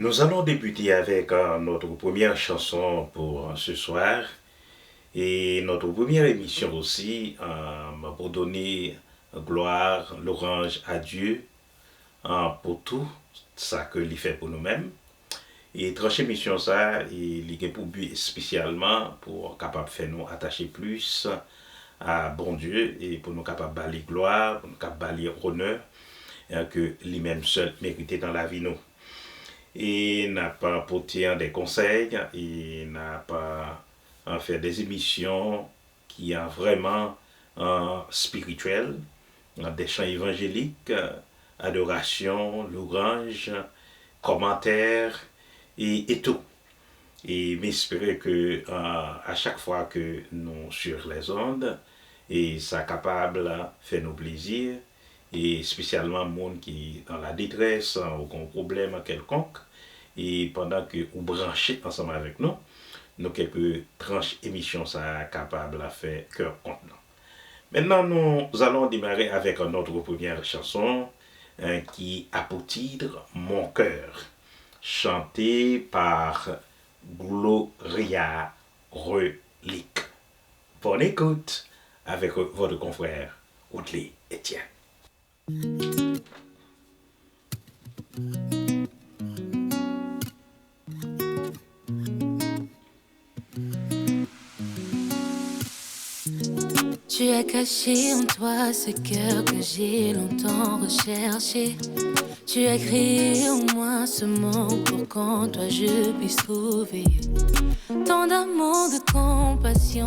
Nous allons débuter avec notre première chanson pour ce soir et notre première émission aussi pour donner gloire, louange à Dieu pour tout ça que l'il fait pour nous-mêmes. Et tranche émission ça, il est pour but spécialement pour capable faire nous attacher plus à bon Dieu et pour nous capable balayer gloire, pour nous capable balayer honneur que lui-même seul méritait dans la vie nous. Et n'a pas apporté des conseils, et n'a pas fait des émissions qui sont vraiment spirituelles, des chants évangéliques, adoration, louange, commentaires et tout. Et m'espérer que à chaque fois que nous sur les ondes, et ça capable de faire nos plaisirs, et spécialement monde qui est dans la détresse ou qui a un problème quelconque, et pendant que vous branchez ensemble avec nous, nous quelques tranches émissions ça capable à faire cœur contre nous. Maintenant, nous allons démarrer avec notre première chanson qui a pour titre Mon cœur, chantée par Gloria Relique. Bonne écoute avec votre confrère Oudley Etienne. Tu as caché en toi ce cœur que j'ai longtemps recherché. Tu as créé en moi ce monde pour qu'en toi je puisse trouver tant d'amour, de compassion,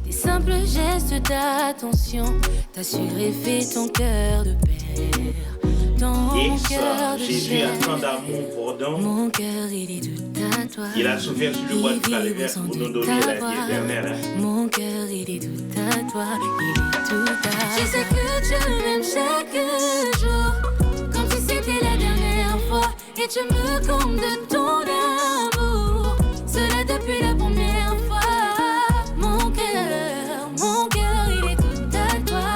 des simples gestes d'attention. T'as su greffer ton cœur de père dans mon cœur de Jésus chair. a tant d'amour pour nous. Mon cœur, il est tout à toi. Il a souffert sur le bois du calvaire pour nous donner la vie éternelle. Mon cœur, il est tout à toi. Il est tout à toi. Je sais que tu m'aimes chaque jour, comme si c'était la dernière fois. Et tu me combles de ton amour, cela depuis la première fois. Mon cœur, il est tout à toi.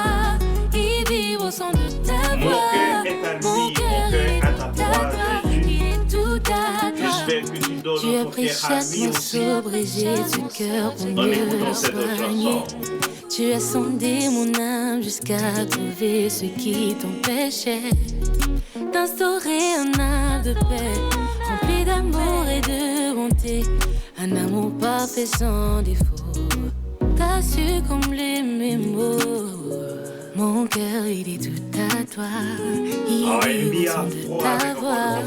Il vibre au son de ta voix. Mon cœur est à lui, mon cœur est à toi, Jésus. Il est tout à toi. J'espère que tu donnes Tu as ton pris cœur à chaque lui aussi. morceau brisé de cœur pour En mieux écoutant le cette autre soigner. chanson. Tu as sondé mon âme jusqu'à trouver ce qui t'empêchait d'instaurer un âme de paix, rempli d'amour et de bonté, un amour parfait sans défaut. T'as su combler mes mots. Mon cœur, il est tout à toi. Il est au son de ta voix.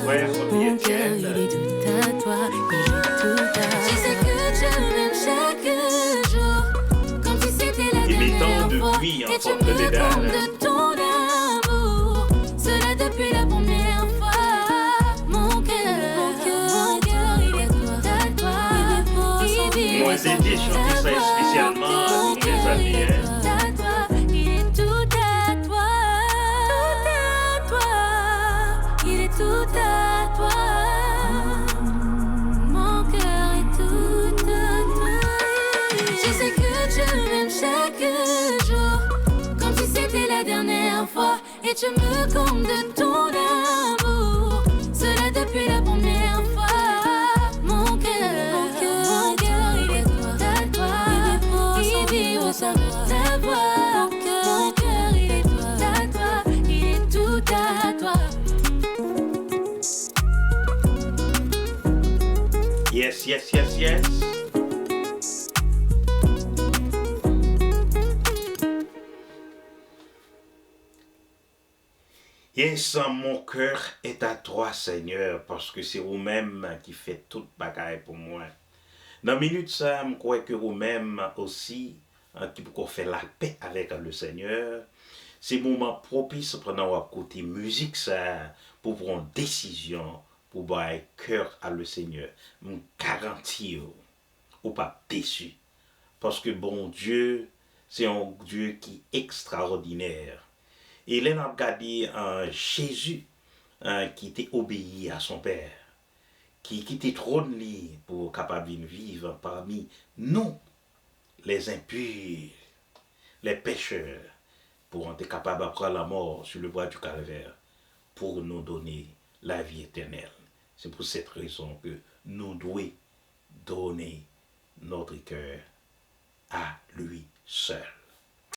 Mon cœur, il est tout à toi. Il est tout à toi. Je sais que tu m'aimes chaque jour, comme si c'était la dernière fois. Et tu me combles de ton amour, cela depuis la première fois. Mon cœur, il est tout à toi. Il vit Moi, au son j'ai dit de chanter ta ça voix. spécialement Mon pour mes cœur, il amis. est tout à toi. Il est tout à toi. Tout à toi. Il est tout à toi. Mon cœur est tout à toi. Je sais que tu m'aimes chaque jour, comme si c'était la dernière fois. Et tu me combles de ton amour, cela depuis la première fois. Mon cœur, il est tout à toi. Il vit au son de ta voix. Mon cœur, il est tout à toi. Il est tout à toi. Yes, yes, yes, yes. Yes, mon cœur est à toi, Seigneur, parce que c'est vous-même qui fait toute bagaille pour moi. Dans la minute, ça, je crois que vous-même aussi, qui peut faire la paix avec le Seigneur, c'est le moment propice pendant à côté musique, ça, pour prendre une décision, pour avoir cœur à le Seigneur. Je garantis, ou pas déçu. Parce que bon Dieu, c'est un Dieu qui est extraordinaire. Et là, on a regardé Jésus qui était obéi à son Père, qui quittait trône pour capable de vivre parmi nous, les impurs, les pécheurs, pour être capable de prendre la mort sur le bois du calvaire, pour nous donner la vie éternelle. C'est pour cette raison que nous devons donner notre cœur à lui seul.